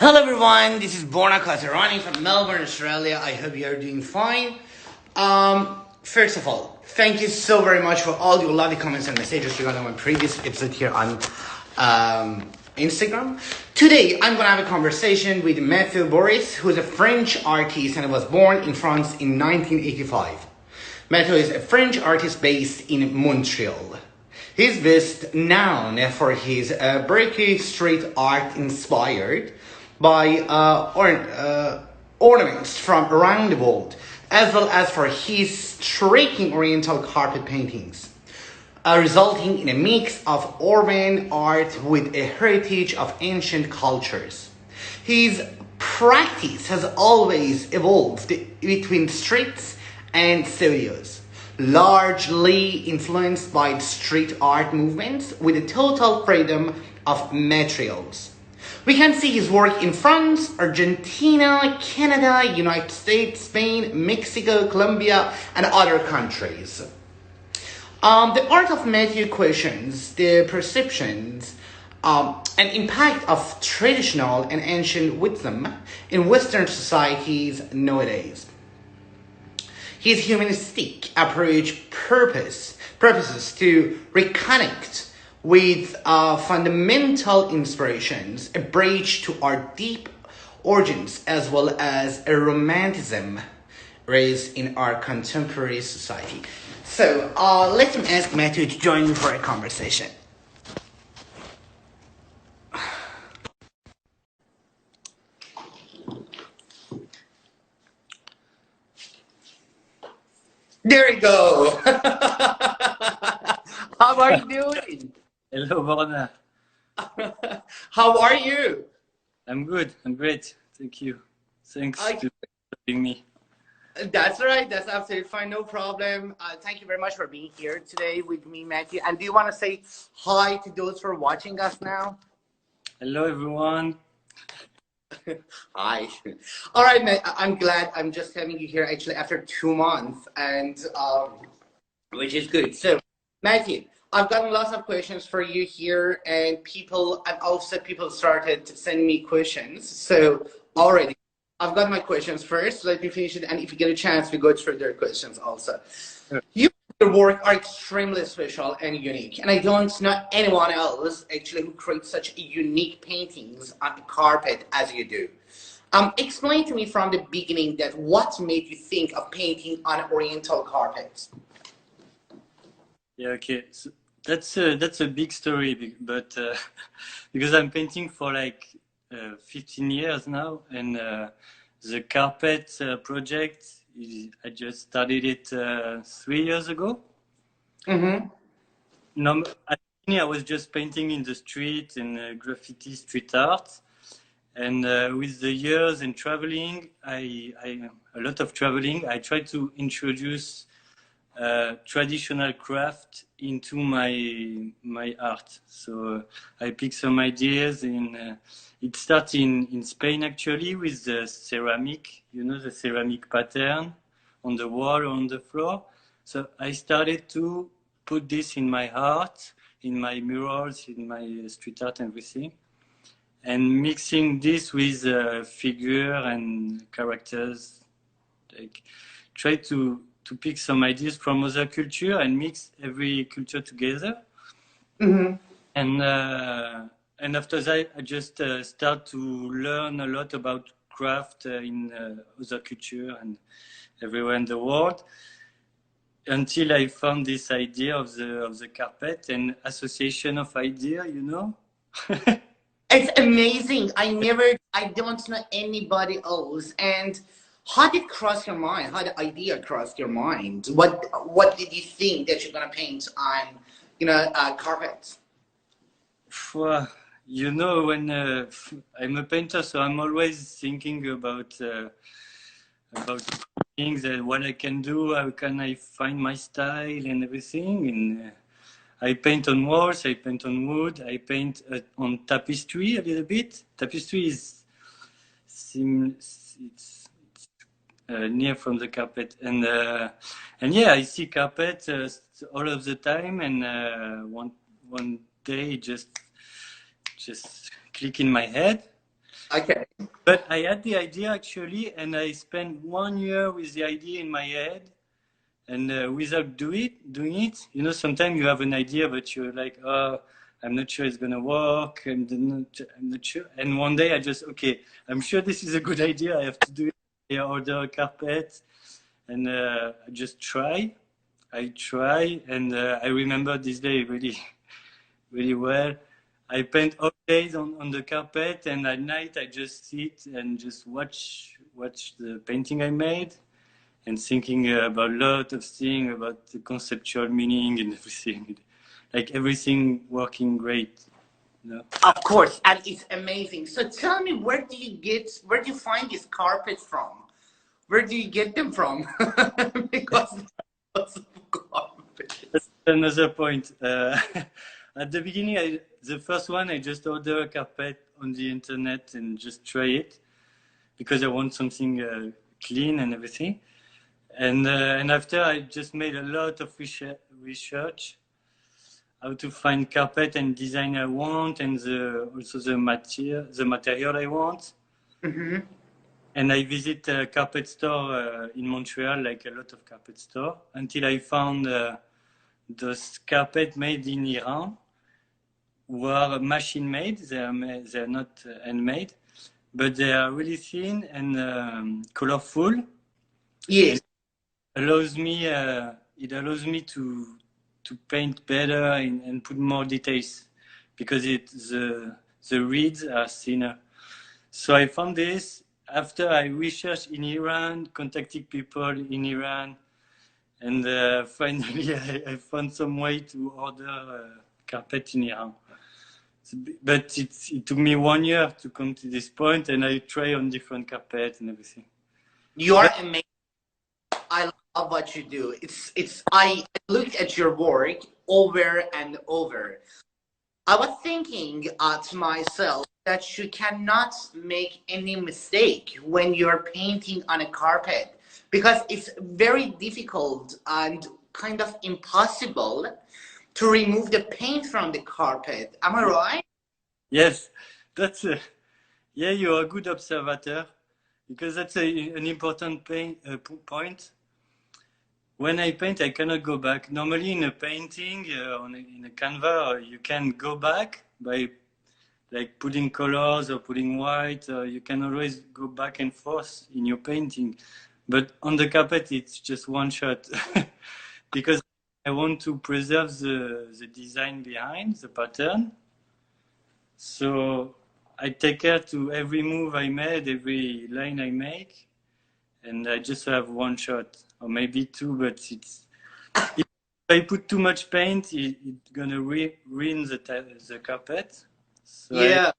Hello everyone, this is Borna Kazerani from Melbourne, Australia. I hope you are doing fine. First of all, thank you so very much for all your lovely comments and messages regarding my previous episode here on Instagram. Today, I'm going to have a conversation with Mateo Bories, who's a French artist and was born in France in 1985. Mateo is a French artist based in Montreal. He's best known for his baroque street art inspired by ornaments from around the world, as well as for his striking oriental carpet paintings, resulting in a mix of urban art with a heritage of ancient cultures. His practice has always evolved between streets and studios, largely influenced by street art movements with a total freedom of materials. We can see his work in France, Argentina, Canada, United States, Spain, Mexico, Colombia, and other countries. The art of Matthew questions the perceptions and impact of traditional and ancient wisdom in Western societies nowadays. His humanistic approach purposes to reconnect with fundamental inspirations, a bridge to our deep origins, as well as a romanticism raised in our contemporary society. So let me ask Matthew to join me for a conversation. There you go. How are you doing? Hello, Borna. How are you? I'm good. I'm great. Thank you. Thanks I, for having me. that's right. That's absolutely fine. No problem. Thank you very much for being here today with me, Matthew. And do you want to say hi to those who are watching us now? Hello, everyone. Hi. All right, Matt. I'm glad. I'm just having you here actually after 2 months, and which is good. So, Matthew, I've gotten lots of questions for you here, and people started sending me questions. So already, I've got my questions first. Let me finish it, and if you get a chance, we go through their questions also. Sure. Your work are extremely special and unique, and I don't know anyone else actually who creates such unique paintings on the carpet as you do. Explain to me from the beginning that what made you think of painting on oriental carpets. Yeah, okay. So that's a big story, but because I'm painting for like 15 years now, and the carpet project I just started it 3 years ago. Mm-hmm. No, at the beginning I was just painting in the street and graffiti street art. And with the years and traveling, a lot of traveling, I tried to introduce traditional craft into my art. So I picked some ideas it started in Spain actually with the ceramic, the ceramic pattern on the wall or on the floor. So I started to put this in my art, in my murals, in my street art and everything. And mixing this with figure and characters, like try to pick some ideas from other culture and mix every culture together. Mm-hmm. And after that, I just start to learn a lot about craft in other culture and everywhere in the world, until I found this idea of the carpet and association of idea, It's amazing. I don't know anybody else. And how did it cross your mind? How the idea crossed your mind? What did you think that you're gonna paint on, carpets? Phew, when I'm a painter, so I'm always thinking about things and what I can do, how can I find my style and everything. And I paint on walls, I paint on wood, I paint on tapestry a little bit. Tapestry it's near from the carpet, and yeah, I see carpet all of the time, and one day just click in my head, Okay. But I had the idea actually, and I spent 1 year with the idea in my head, and without doing it, you know, sometimes you have an idea, but you're like, oh, I'm not sure it's gonna work, I'm not sure. And one day I just, okay, I'm sure this is a good idea. I have to do it. I order a carpet, and I just try. I try, and I remember this day really, really well. I paint all days on the carpet, and at night I just sit and just watch the painting I made, and thinking about a lot of things about the conceptual meaning and everything, like everything working great. You know? Of course, and it's amazing. So tell me, where do you find these carpets from? Where do you get them from? Because lots of carpets. That's another point. At the beginning, the first one, I just order a carpet on the internet and just try it because I want something clean and everything. And after, I just made a lot of research how to find carpet and design I want, and also the material I want. Mm-hmm. And I visit a carpet store in Montreal, like a lot of carpet store, until I found those carpet made in Iran, were machine made. They are not handmade, but they are really thin and colorful. Yes. And it allows me to paint better and put more details because the reeds are thinner. So I found this after I researched in Iran, contacted people in Iran, and finally I found some way to order carpet in Iran. But it took me 1 year to come to this point, and I try on different carpet and everything. You are But amazing. I love what you do. I looked at your work over and over. I was thinking to myself that you cannot make any mistake when you're painting on a carpet because it's very difficult and kind of impossible to remove the paint from the carpet. Am I right? yes, that's yeah, you're a good observer because that's an important point. When I paint, I cannot go back. Normally, in a painting, in a canvas, you can go back by like putting colors or putting white. You can always go back and forth in your painting. But on the carpet, it's just one shot because I want to preserve the design behind the pattern. So I take care to every move I made, every line I make, and I just have one shot or maybe two, but if I put too much paint, it's gonna ruin the carpet. So Yeah.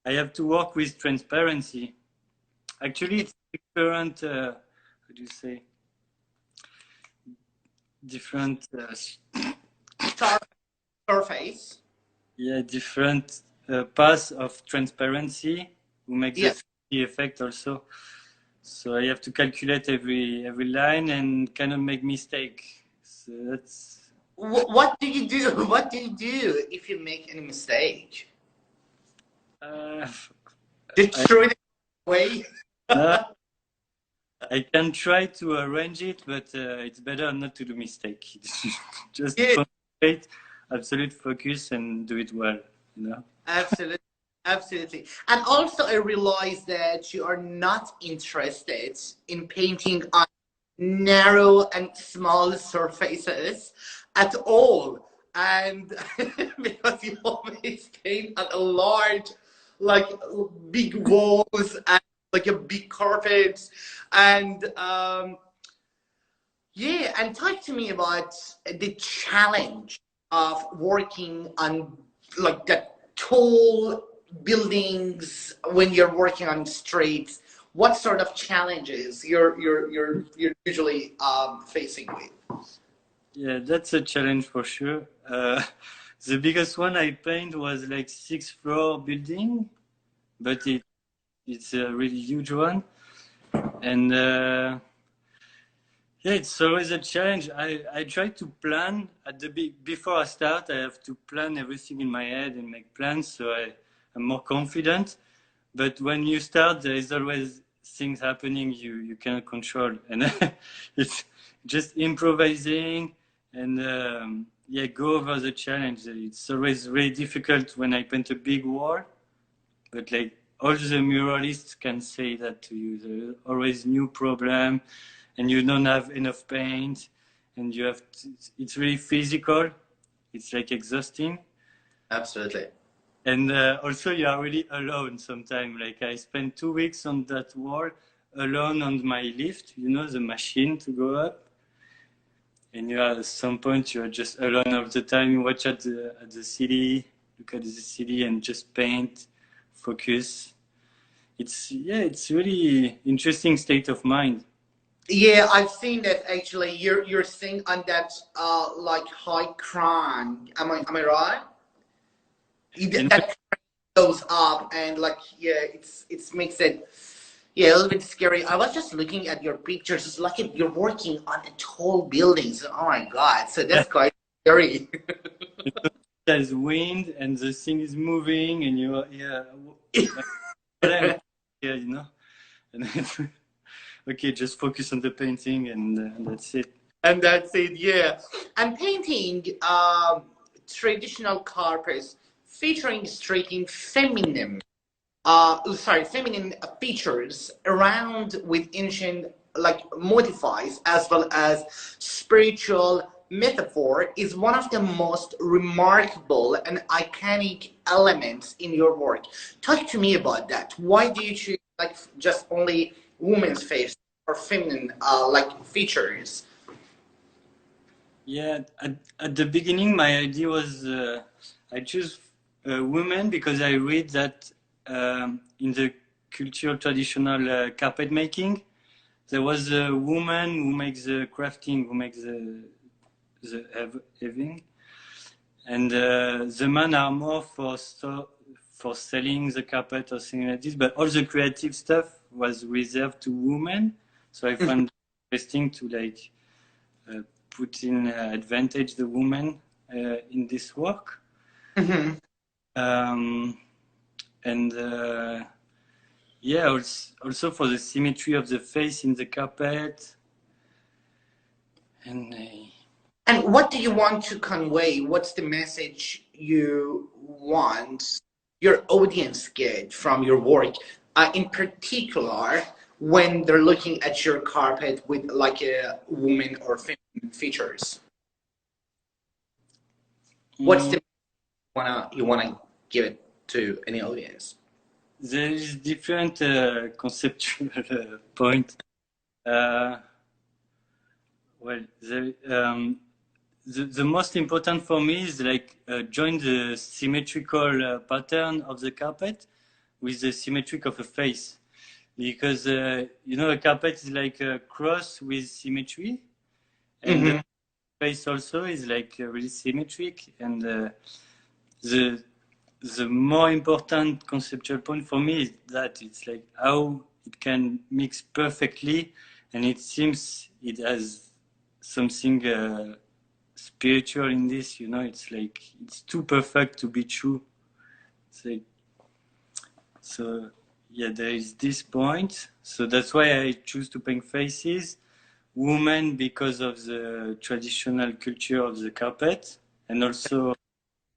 I have to work with transparency. Actually, it's different. How do you say? Different. Surface. Yeah, different paths of transparency who make the Yeah. 3D effect also. So I have to calculate every line and cannot make mistake. So that's What do you do? What do you do if you make any mistake? uh, Just I, throw it away. no, I can try to arrange it, but it's better not to do mistake. Just Yeah, concentrate, absolute focus, and do it well. You know. absolutely. Absolutely. And also, I realized that you are not interested in painting on narrow and small surfaces at all. And because you always paint on a large, like big walls and like a big carpet. And yeah, and talk to me about the challenge of working on like the tall buildings when you're working on streets. What sort of challenges you're usually facing with? Yeah, that's a challenge for sure. The biggest one I paint was like 6 floor building, but it's a really huge one, and yeah, it's always a challenge. I try to plan at the before I start. I have to plan everything in my head and make plans, so I'm more confident. but when you start, there is always things happening you cannot control, and it's just improvising and yeah, go over the challenge. It's always really difficult when I paint a big wall, but like all the muralists can say that to you. There's always new problem, and you don't have enough paint, and you have to, it's really physical. It's like exhausting. Absolutely. And also you are really alone sometimes. Like I spent 2 weeks on that wall alone on my lift, you know, the machine to go up. And you are at some point you are just alone all the time. You watch at the city, look at the city and just paint, focus. It's really interesting state of mind. Yeah, I've seen that actually. You're seeing on that like high crown. Am I right? And That goes up and like yeah, it's makes it yeah a little bit scary. I was just looking at your pictures. It's like you're working on a tall buildings. Oh my god! So that's quite scary. there's wind and the thing is moving and you are yeah, yeah, you know. And okay, just focus on the painting and that's it. And that's it. Yeah, and painting traditional carpets featuring striking feminine features around with ancient like motifs as well as spiritual metaphor is one of the most remarkable and iconic elements in your work. Talk to me about that. Why do you choose like just only women's face or feminine like features? Yeah, at the beginning, my idea was I choose women because I read that in the cultural traditional carpet making, there was a woman who makes the crafting, who makes the having, and the men are more for selling the carpet or something like this. But all the creative stuff was reserved to women, so I found it interesting to like put in advantage the woman in this work. Mm-hmm. Um, and yeah, also for the symmetry of the face in the carpet. And And what do you want to convey? What's the message you want your audience get from your work? In particular, when they're looking at your carpet with like a woman or feminine features, what's the you wanna give it to any audience? there is different conceptual point. Uh, well, the most important for me is like join the symmetrical pattern of the carpet with the symmetric of a face, because you know a carpet is like a cross with symmetry, and the Mm-hmm. face also is like really symmetric, and the the more important conceptual point for me is that it's like how it can mix perfectly, and it seems it has something spiritual in this. You know, it's like it's too perfect to be true. It's like so. Yeah, there is this point. So that's why I choose to paint faces, women because of the traditional culture of the carpet, and also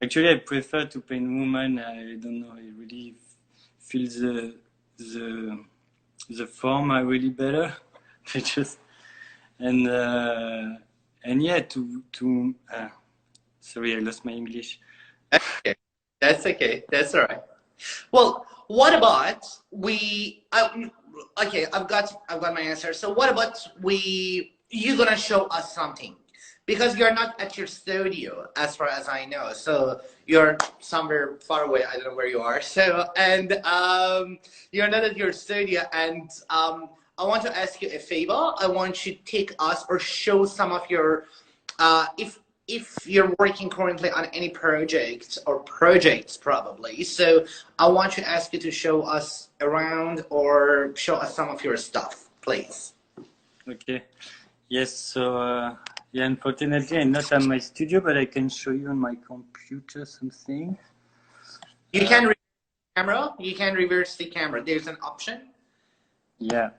actually, I prefer to paint women. I don't know. I really feel the the form I really better. I just and yeah. Sorry, I lost my English. Okay, that's okay. That's all right. Well, what about we? Okay, I've got my answer. So what about we? You gonna show us something because you're not at your studio, as far as I know. So you're somewhere far away. I don't know where you are. So and you're not at your studio, and I want to ask you a favor. I want you to take us or show some of your if you're working currently on any project or projects probably. So I want to ask you to show us around or show us some of your stuff, please. Okay. Yes. So yeah. Unfortunately, I'm not at my studio, but I can show you on my computer something. You can camera. You can reverse the camera. There's an option. Yeah.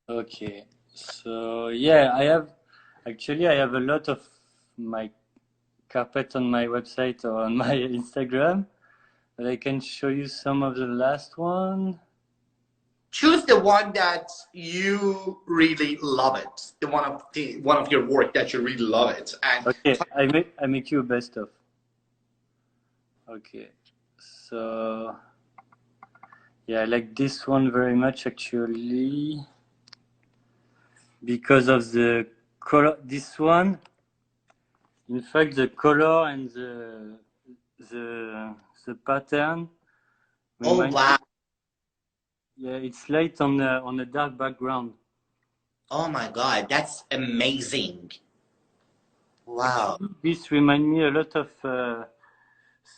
Okay. So yeah, I have a lot of my carpet on my website or on my Instagram, but I can show you some of the last one. Choose the one that you really love it. The one of your work that you really love it. And Okay, I make you a best of. Okay. So yeah, I like this one very much actually because of the color. This one, in fact, the color and the pattern oh remind. wow. Yeah, it's light on a dark background. Oh my God, that's amazing. Wow. Actually, this reminds me a lot of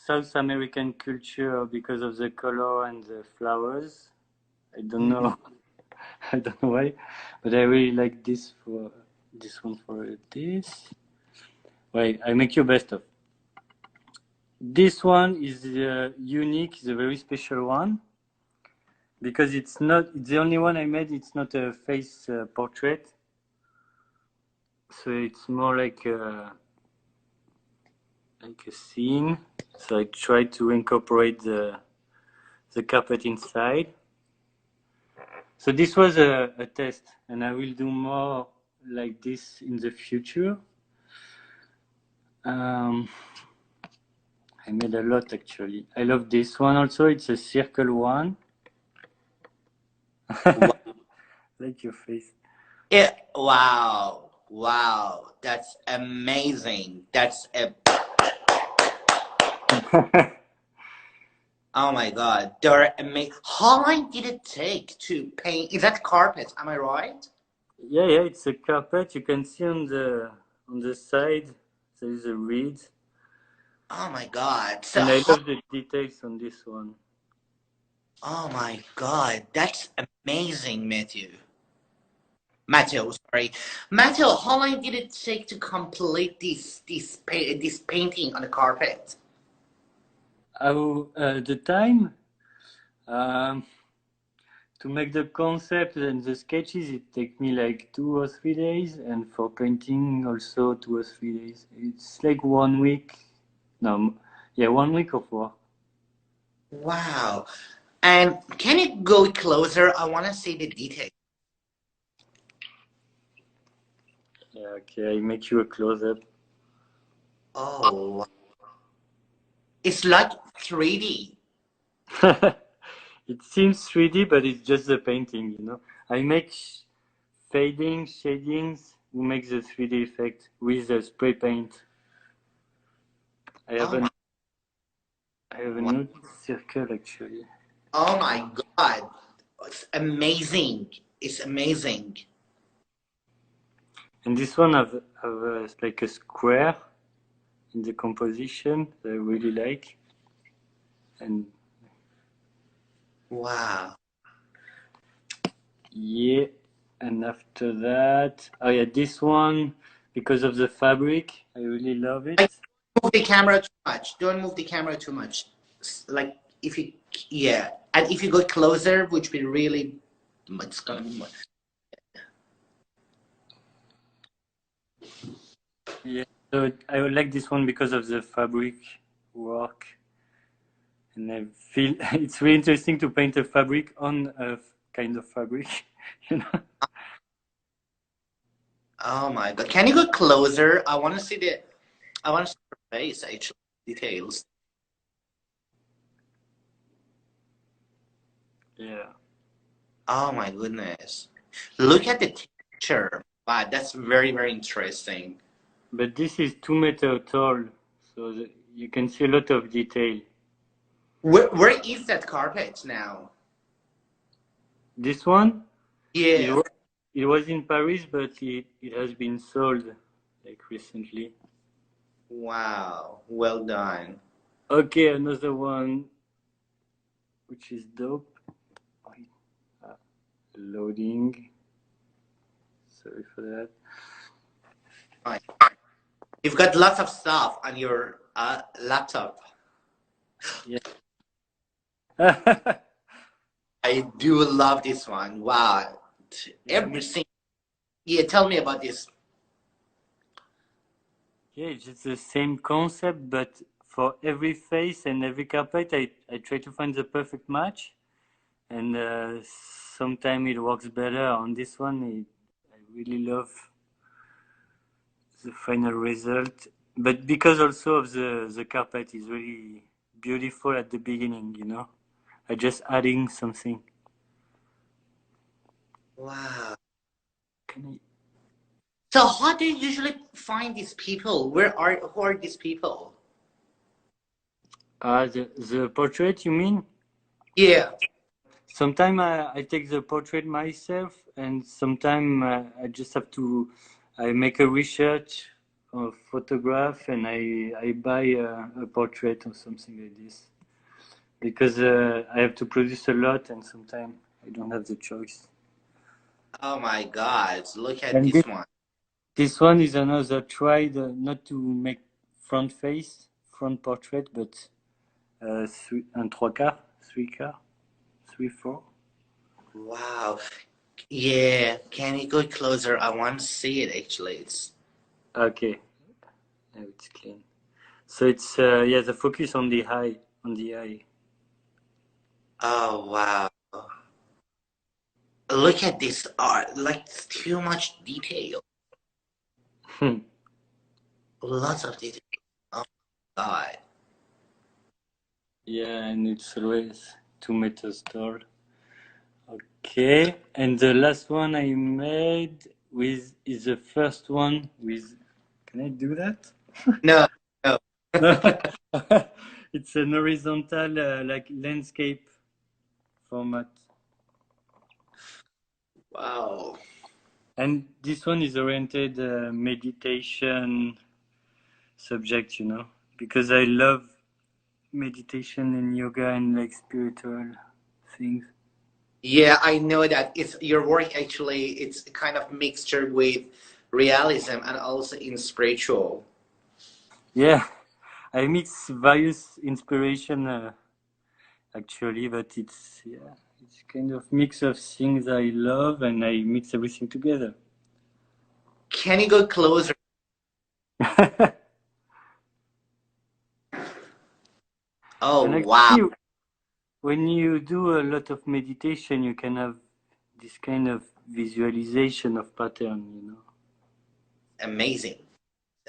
South American culture because of the color and the flowers. I don't Mhm. know, I don't know why, but I really like this one for this. Wait, I make you best of. This one is unique, it's a very special one because it's the only one I made. It's not a face portrait, so it's more like a scene. So I try to incorporate the carpet inside. So this was a test, and I will do more like this in the future. Um, I made a lot actually. I love this one also. It's a circle one. Wow. Like your face. Wow. Wow. That's amazing. Oh my God. They're amazing. How long did it take to paint? Is that carpet? Am I right? Yeah, it's a carpet. You can see on the side there is a reed, Oh my God. and I love the details on this one. Oh my God. That's amazing, Matthew. Mateo, sorry. Mateo, how long did it take to complete this painting on the carpet? The time um, to make the concept and the sketches, it take me like 2 or 3 days, and for painting also 2 or 3 days. It's like 1 week. No, yeah, 1 week of work. Wow. And can you go closer? I want to see the detail. Yeah, okay, I make you a close up. Oh, it's like 3D. It seems 3D, but it's just the painting, you know. I make fading, shadings, who makes the 3D effect with the spray paint. I have Oh my, a I have a wow. nude circle actually. Oh my God. It's amazing. It's amazing. And this one have like a square in the composition that I really like. And Wow. yeah, and after that, oh yeah, this one because of the fabric, I really love it. Like, move the camera too much. Don't move the camera too much. Like, if you, yeah. And if you go closer, which will really, it's gonna be much. Yeah, so I would like this one because of the fabric work, and I feel it's really interesting to paint a fabric on a kind of fabric, you know. Oh my God. Can you go closer? I want to see your face, actually, details. Yeah, Oh my goodness. Look at the texture. Wow, that's very, very interesting. but this is 2 meter tall, so you can see a lot of detail. Where is that carpet now? This one, it Yeah. was, it was in Paris, but it has been sold like recently. Wow. Well done. Okay, another one which is dope. Wait, loading. Sorry for that. Right. You've got lots of stuff on your Laptop. Yeah. I do love this one. Wow. Yeah, Everything. Yeah, tell me about this. yeah, it's just the same concept, but for every face and every carpet, I try to find the perfect match, and sometimes it works better. On this one, I really love the final result, but because also of the carpet is really beautiful at the beginning, you know. I just adding something. Wow. Can So how do you usually find these people? Who are these people? the portrait you mean? Yeah. Sometimes I take the portrait myself, and sometimes I just have to. I make a research of photograph, and I buy a portrait or something like this because I have to produce a lot, and sometimes I don't have the choice. Oh my God. Look at And this one. this one is another try not to make front portrait, but un trois quarts, three four. Wow. Yeah. Can you go closer? I want to see it actually. It's Okay, now it's clean. So it's yeah, the focus on the eye. oh wow. Look at this art. Like too much detail. Lots of detail. Oh my God. Yeah, and it's always 2 meters tall. Okay, and the last one I made with is the first one with. Can I do that? No, no. No, it's an horizontal like landscape format, Wow. and this one is oriented meditation subject, you know, because I love meditation and yoga and like spiritual things. Yeah, I know that it's your work actually it's kind of mixture with realism and also in spiritual. Yeah, I mix various inspiration actually, but it's yeah, it's kind of mix of things I love and I mix everything together. Can you go closer? And Oh wow. actually, when you do a lot of meditation, you can have this kind of visualization of pattern, you know, Amazing.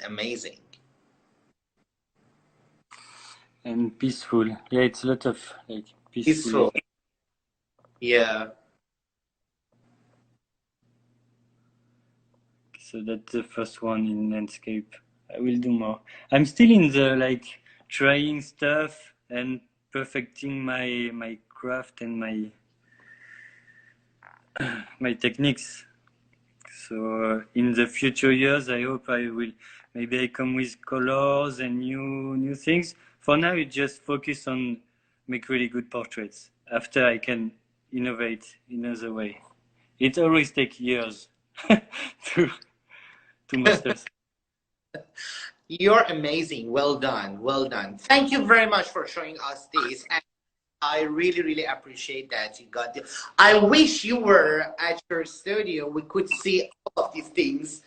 Amazing. and peaceful. Yeah, it's a lot of like peaceful. Peaceful. Yeah. So that's the first one in landscape. I will do more. I'm still in the like trying stuff and perfecting my craft and my techniques. So in the future years, I hope I will maybe I come with colors and new things. For now, it just focus on make really good portraits. After I can innovate in other way. It always takes years to to master. You're amazing. Well done. Well done. Thank you very much for showing us this. And I really, really appreciate that you got it. I wish you were at your studio. We could see all of these things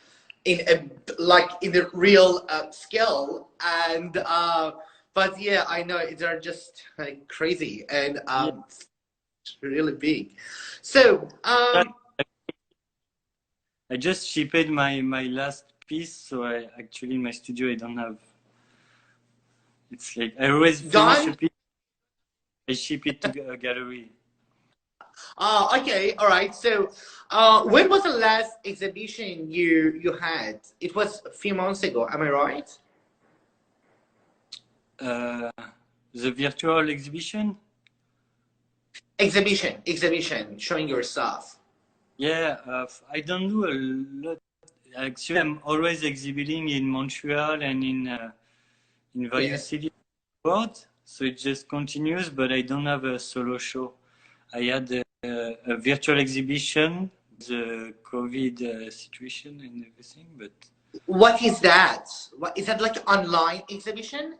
in a like in the real scale. And but yeah, I know they're just like crazy and Yeah. it's really big. So I just shipped my last piece, so I actually in my studio I don't have. It's like I always finish a Don. piece, I ship it to a gallery. Okay, all right. So, when was the last exhibition you had? It was a few months ago. Am I right? Uh, the virtual exhibition. Exhibition, showing your stuff. Yeah, I don't do a lot. Actually, I'm always exhibiting in Montreal and in various Yes. cities abroad. So it just continues, but I don't have a solo show. I had a virtual exhibition, the COVID situation and everything, but What is that? What is that like online exhibition?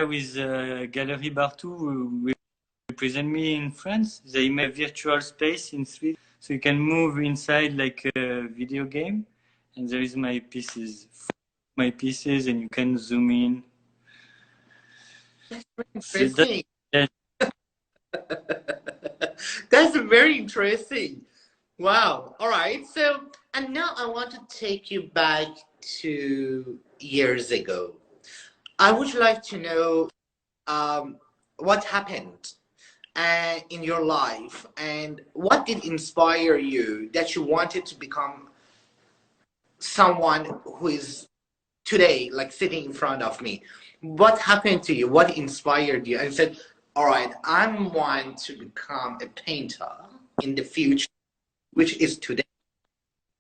with Galerie Bartou, who represent me in France. They made a virtual space in Sweden, so you can move inside like a video game, and there is my pieces, and you can zoom in. That's So very interesting. yeah, That's very interesting. Wow. All right. So, and now I want to take you back to years ago. I would like to know what happened in your life and what did inspire you that you wanted to become someone who is today like sitting in front of me. What happened to you? What inspired you and said, all right, I'm one to become a painter in the future, which is today.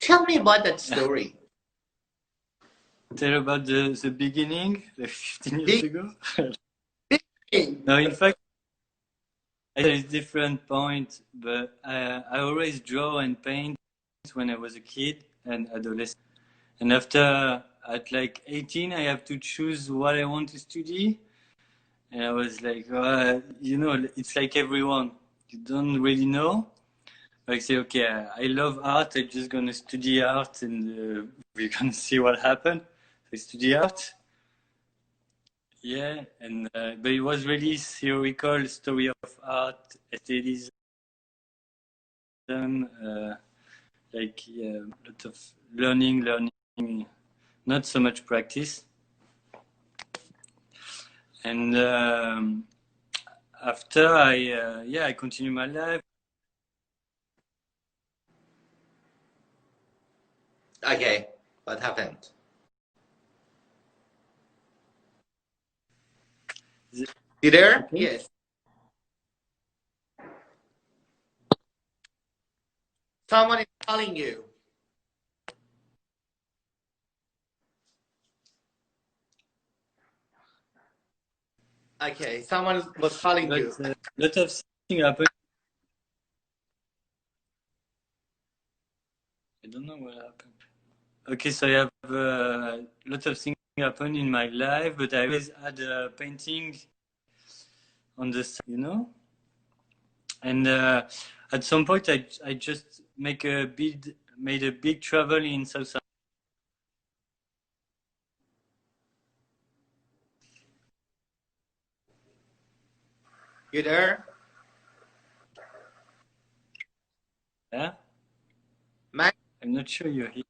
Tell me about that story. tell about the beginning, like 15 years Big ago. thing. No, in fact, at a different point, but I always draw and paint when I was a kid and adolescent. And after, at like 18, I have to choose what I want to study. And I was like, you know, it's like everyone. You don't really know. Like say, okay, I love art. I'm just gonna study art, and we're gonna see what happens. I study art, yeah, and but it was really theoretical story of art, aestheticism, like yeah, a lot of learning, not so much practice. And after I continue my life. Okay, what happened? You there? Okay. Yes. Someone is calling you. Okay, someone was calling But you. a lot of things happen. I don't know what happened. Okay, so I have a lot of things happen in my life, but I always had a painting on the side, you know. And at some point, I just made a big travel in South. You there? Yeah, Man. I'm not sure you're here.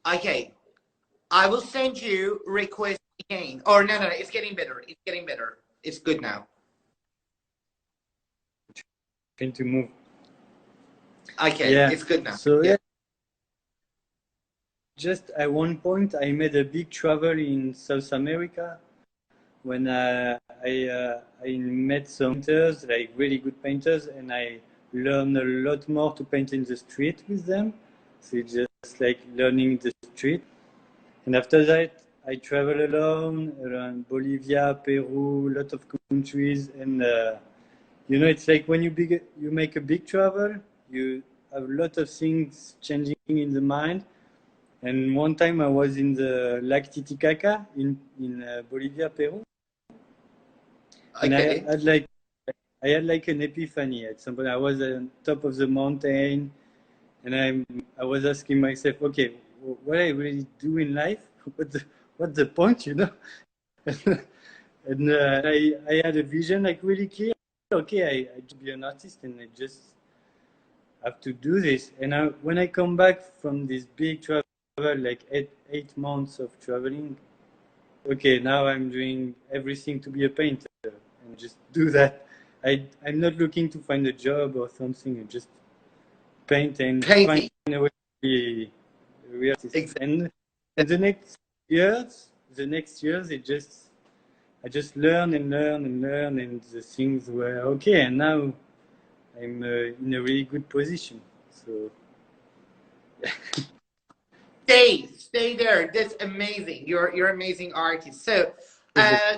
Okay, I will send you request again. Or no, it's getting better. It's getting better. It's good now. Trying to move. Okay, Yeah. it's good now. So Yeah. yeah, just at one point, I made a big travel in South America when I met some painters, like really good painters, and I learned a lot more to paint in the street with them. So it's just like learning the street. And after that, I travel alone around Bolivia, Peru, a lot of countries, and you know, it's like when you make a big travel, you have a lot of things changing in the mind. And one time I was in the Lac Titicaca in Bolivia, Peru, and Okay. I had like an epiphany at some point. I was on top of the mountain, and I was asking myself, okay, what I really do in life? What's the point, you know? And I had a vision like really clear. Okay, I to be an artist, and I just have to do this. And when I come back from this big travel, like 8 months of traveling, okay, now I'm doing everything to be a painter and just do that. I'm not looking to find a job or something. I just paint and find Painting. a way to be a real artist. Exactly. And the next years, I just learn and learn and learn, and the things were okay. And now I'm in a really good position. So Stay there. That's amazing. You're amazing artist. So, uh,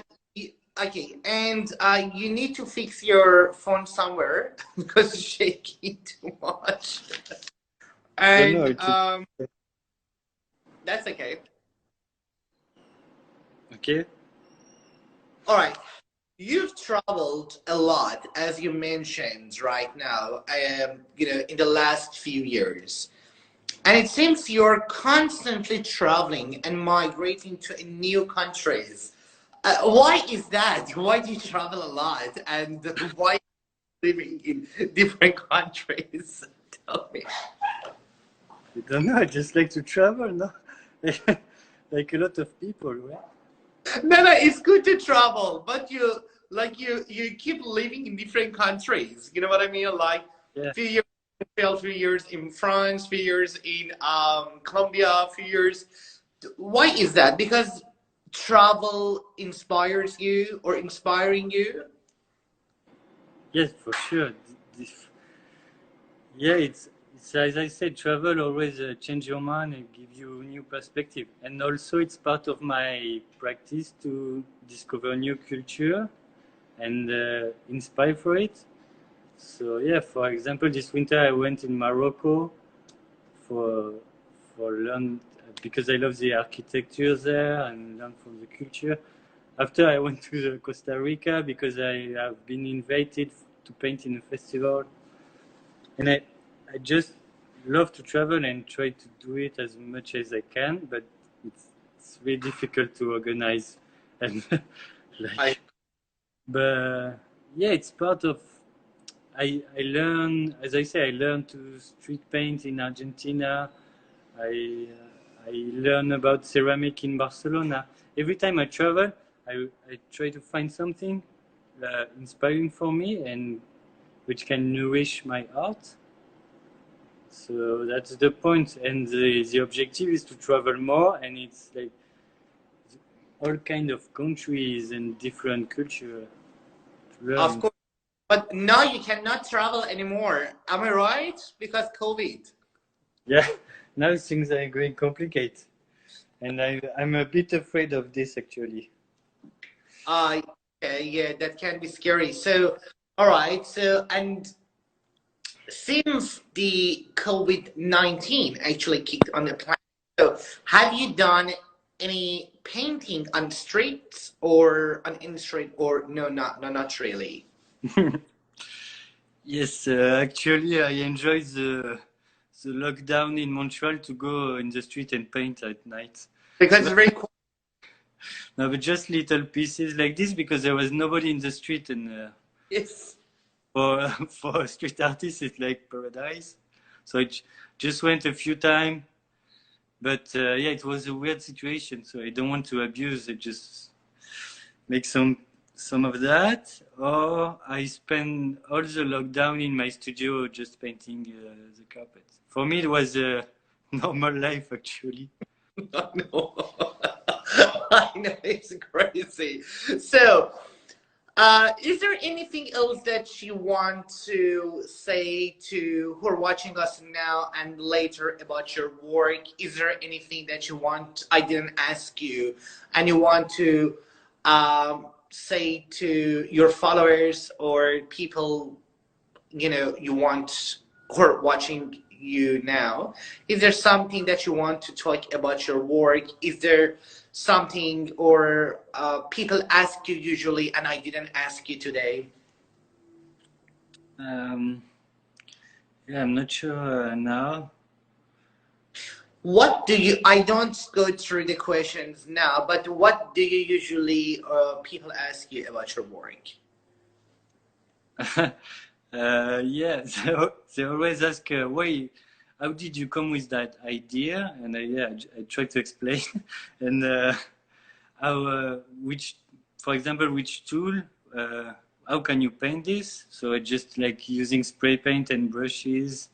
okay, and you need to fix your phone somewhere because it's shaking too much. I don't know. And that's okay. Okay. All right. You've traveled a lot, as you mentioned right now, in the last few years. And it seems you're constantly traveling and migrating to new countries. Why is that? Why do you travel a lot? And why living in different countries? Tell me. I don't know. I just like to travel, no? Like a lot of people, right? No, it's good to travel, but you keep living in different countries. You know what I mean? Like Yeah. few years in Montreal, few years in France, few years in Colombia, few years. Why is that? Because travel inspires you or inspiring you? Yes, for sure. Yeah, it's as I said, travel always change your mind and give you new perspective. And also, it's part of my practice to discover new culture and inspire for it. So yeah, for example, this winter I went in Morocco for learn because I love the architecture there and learn from the culture. After I went to Costa Rica because I have been invited to paint in a festival, and I just love to travel and try to do it as much as I can, but it's very difficult to organize and I like, but yeah, it's part of. I learn, as I say, I learn to street paint in Argentina. I learn about ceramic in Barcelona. Every time I travel, I try to find something inspiring for me and which can nourish my art. So that's the point, and the objective is to travel more, and it's like all kind of countries and different culture to of learn. course, but now you cannot travel anymore. Am I right? Because COVID. Yeah, now things are going complicated, and I'm a bit afraid of this actually. Uh, yeah, that can be scary. So, all right. So, and since the COVID-19 actually kicked on the planet, so have you done any painting on the streets or on in the street or no, not really. Yes, actually, I enjoy the lockdown in Montreal to go in the street and paint at night. Because So it's very cool. no, but just little pieces like this because there was nobody in the street, and Yes. for for street artists, it's like paradise. So I just went a few times, but yeah, it was a weird situation. So I don't want to abuse. I just make some of that, or I spend all the lockdown in my studio just painting the carpet. For me, it was a normal life actually. I know. I know it's crazy. So, is there anything else that you want to say to who are watching us now and later about your work? Is there anything that you want I didn't ask you and you want to say to your followers or people you want who are watching you now? Is there something that you want to talk about your work? Is there something or people ask you usually and I didn't ask you today? Um, yeah, I'm not sure now. What do you I don't go through the questions now, but what do you usually people ask you about your work? Yeah, they always ask why, how did you come with that idea? And yeah, I try to explain, and how which, for example, which tool, how can you paint this? So I just like using spray paint and brushes,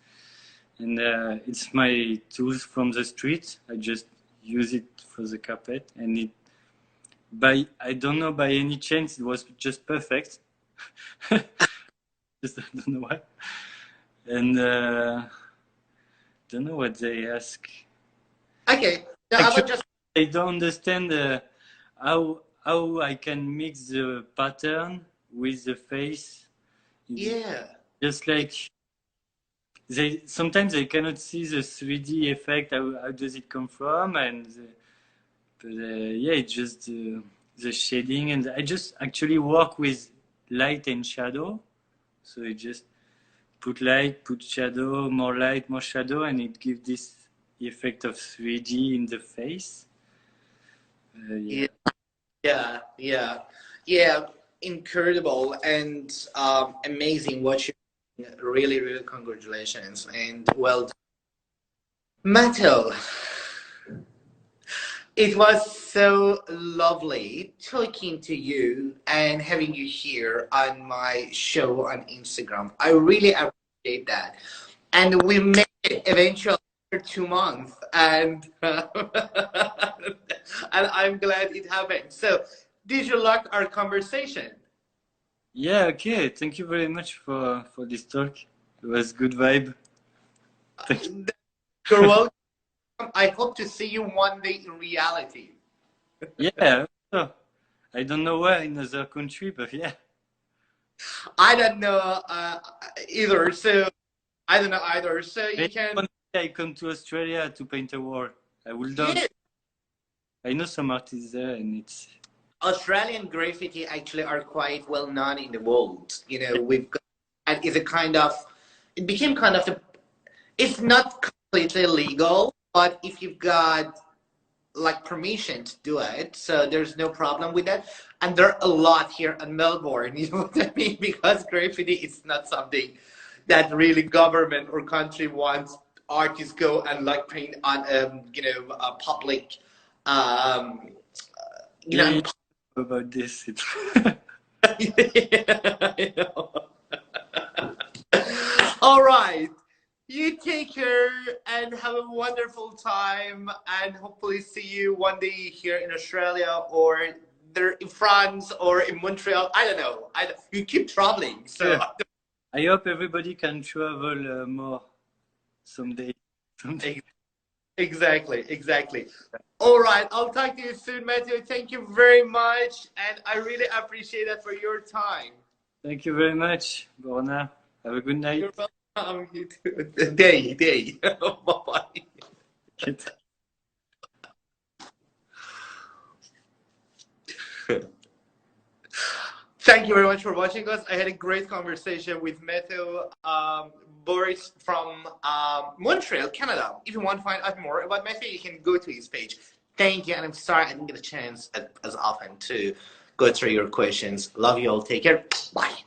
and it's my tools from the street. I just use it for the carpet, and it by I don't know by any chance it was just perfect. Just I don't know why. And don't know what they ask. Okay, so I will Actually, just I don't understand how I can mix the pattern with the face. It's yeah. just like they sometimes they cannot see the 3D effect. How does it come from? And but yeah, it's just the shading, and I just actually work with light and shadow. So I just put light, put shadow, more light, more shadow, and it gives this effect of 3D in the face. Yeah. Yeah, yeah, yeah. Incredible and amazing what you. Really, really congratulations and well done. Mattel, it was so lovely talking to you and having you here on my show on Instagram. I really appreciate that. And we made it eventually after 2 months, and and I'm glad it happened. So, did you like our conversation? Yeah, okay. Thank you very much for this talk. It was good vibe. Thank you. You're welcome. I hope to see you one day in reality. Yeah, so, I don't know where in other country, but yeah. I don't know either, so I don't know either. So you Maybe can, one day I come to Australia to paint a wall. I will done. yeah. I know some artists there, and it's Australian graffiti actually are quite well known in the world. You know, we've got, and it's a kind of, it became kind of a, it's not completely legal, but if you've got like permission to do it, so there's no problem with that. And there are a lot here in Melbourne, you know what I mean? Because graffiti is not something that really government or country wants artists go and like paint on you know a public um you yeah, know yeah. About this. It's yeah, I know. All right. You take care and have a wonderful time, and hopefully see you one day here in Australia or there in France or in Montreal. I don't know. You keep traveling, so yeah. I hope everybody can travel more someday. Someday. exactly, exactly. All right. I'll talk to you soon, Matthew. Thank you very much, and I really appreciate that for your time. Thank you very much, Borna. Have a good night. You're welcome. You too. Day, day. Bye bye. Thank you very much for watching us. I had a great conversation with Mateo Bories from Montreal, Canada. If you want to find out more about Mateo, you can go to his page. Thank you, and I'm sorry I didn't get a chance as often to go through your questions. Love you all. Take care. Bye.